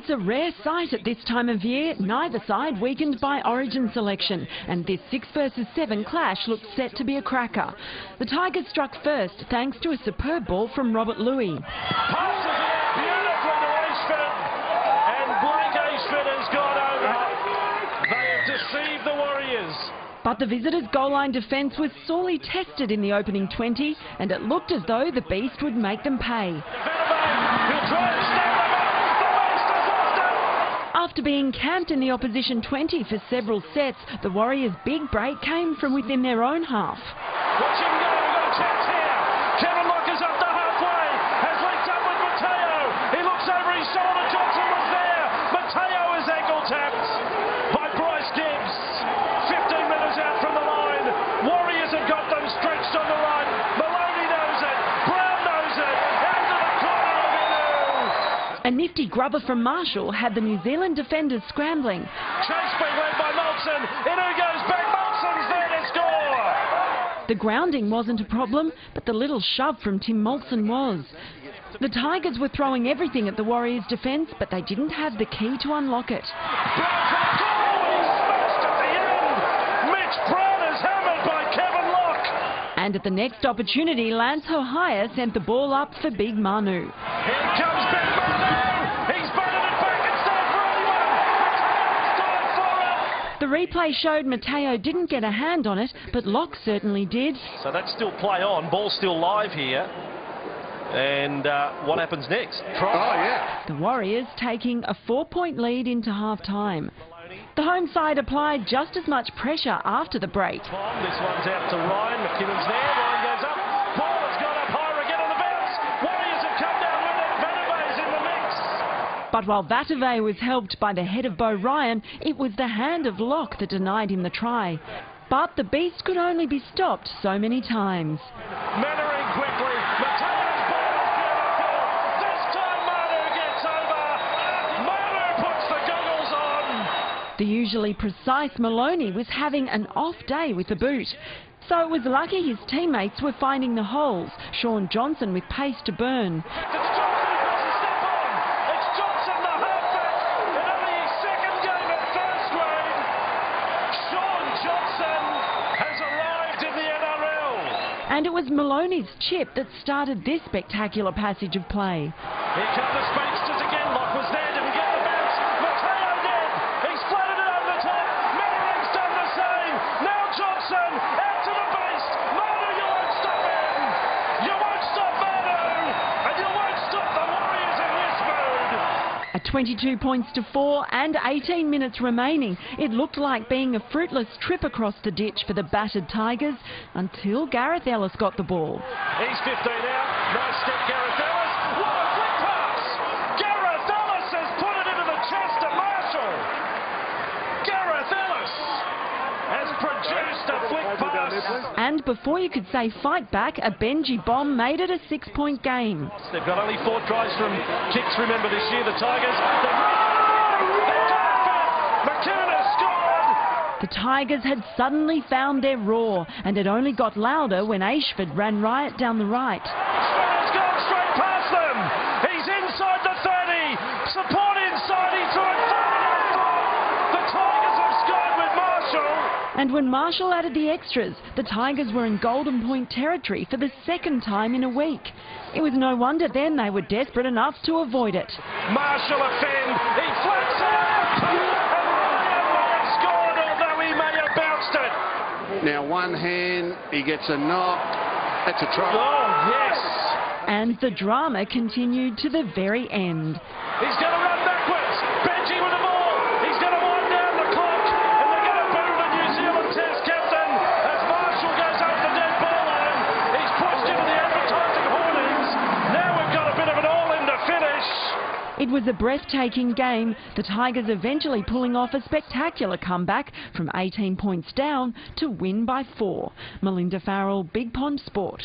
It's a rare sight at this time of year, neither side weakened by origin selection, and this 6 versus 7 clash looked set to be a cracker. The Tigers struck first thanks to a superb ball from Robert Louis. Passes it out beautifully to Ashford, and Blake Ashford has gone over. They have deceived the Warriors. But the visitors' goal line defence was sorely tested in the opening 20, and it looked as though the beast would make them pay. He'll try to stand them up. The beast has lost it. After being camped in the opposition 20 for several sets, the Warriors' big break came from within their own half. Watch him go. We've got a chance here. Kevin Lock is up to halfway. Has linked up with Mateo. He looks over his shoulder. Johnson was there. Mateo is ankle tapped by Bryce Gibbs. 15 minutes out from the line. Warriors have got them stretched on the right. Maloney knows it. Brown knows it. Out to the corner of Inu. A nifty grubber from Marshall had the New Zealand defenders scrambling. Chase being led by Molson. Inu goes back. Molson's there to score. The grounding wasn't a problem, but the little shove from Tim Molson was. The Tigers were throwing everything at the Warriors' defence, but they didn't have the key to unlock it. Brown for the goal. He's smashed at the end. Mitch Brown is hammered by Kevin Lock. And at the next opportunity, Lance Hohaya sent the ball up for Big Manu. Here comes Big Manu. He's batted it back. It's time for anyone. It's time for it. The replay showed Mateo didn't get a hand on it, but Lock certainly did. So that's still play on. Ball's still live here. And what happens next? The Warriors taking a 4-point lead into half-time. The home side applied just as much pressure after the break. This one's out to Ryan. McKinnon's there. Ryan goes up. Ball has gone up higher again on the bounce. Warriors have come down with it. Vandervee's in the mix. But while Vatuvei was helped by the head of Beau Ryan, it was the hand of Locke that denied him the try. But the beast could only be stopped so many times. Mannering quickly. Mateo's ball is beautiful. This time Manu gets over. Manu puts the goggles on. The usually precise Maloney was having an off day with the boot. So it was lucky his teammates were finding the holes. Sean Johnson with pace to burn. It's Johnson who puts a step on. It's Johnson, the halfback, in only his second game at first grade. Sean Johnson has arrived in the NRL. And it was Maloney's chip that started this spectacular passage of play. Here come the speedsters again. Lock was there, didn't get the bounce. Mateo did. He's flattened it over the top. Mannering's done the same. Now Johnson out to the beast. Manu, you won't stop him. You won't stop Manu. And you won't stop the Warriors in this mood. At 22 points to 4 and 18 minutes remaining, it looked like being a fruitless trip across the ditch for the battered Tigers until Gareth Ellis got the ball. He's 15 out. Nice step, Gareth Ellis. What a flick pass. Gareth Ellis has put it into the chest of Marshall. Gareth Ellis has produced a flick pass. And before you could say fight back, a Benji bomb made it a 6-point game. They've got only 4 tries from kicks, remember, this year, the Tigers. McKinnon has scored. The Tigers had suddenly found their roar, and it only got louder when Ashford ran riot down the right. Ashford has gone straight past them. He's inside the 30. Support inside. He threw it far. The Tigers have scored with Marshall. And when Marshall added the extras, the Tigers were in Golden Point territory for the second time in a week. It was no wonder then they were desperate enough to avoid it. Marshall offend. He flats it. And Ryan might have scored, although he may have bounced it. Now one hand, he gets a knock. That's a try. Oh, yes. And the drama continued to the very end. He's going to run backwards. Benji with the ball. He's going to wind down the clock. And they're going to boo the New Zealand Test captain as Marshall goes over the dead ball line. He's pushed into the advertising hoardings. Now we've got a bit of an all-in to finish. It was a breathtaking game, the Tigers eventually pulling off a spectacular comeback from 18 points down to win by 4. Melinda Farrell, Big Pond Sport.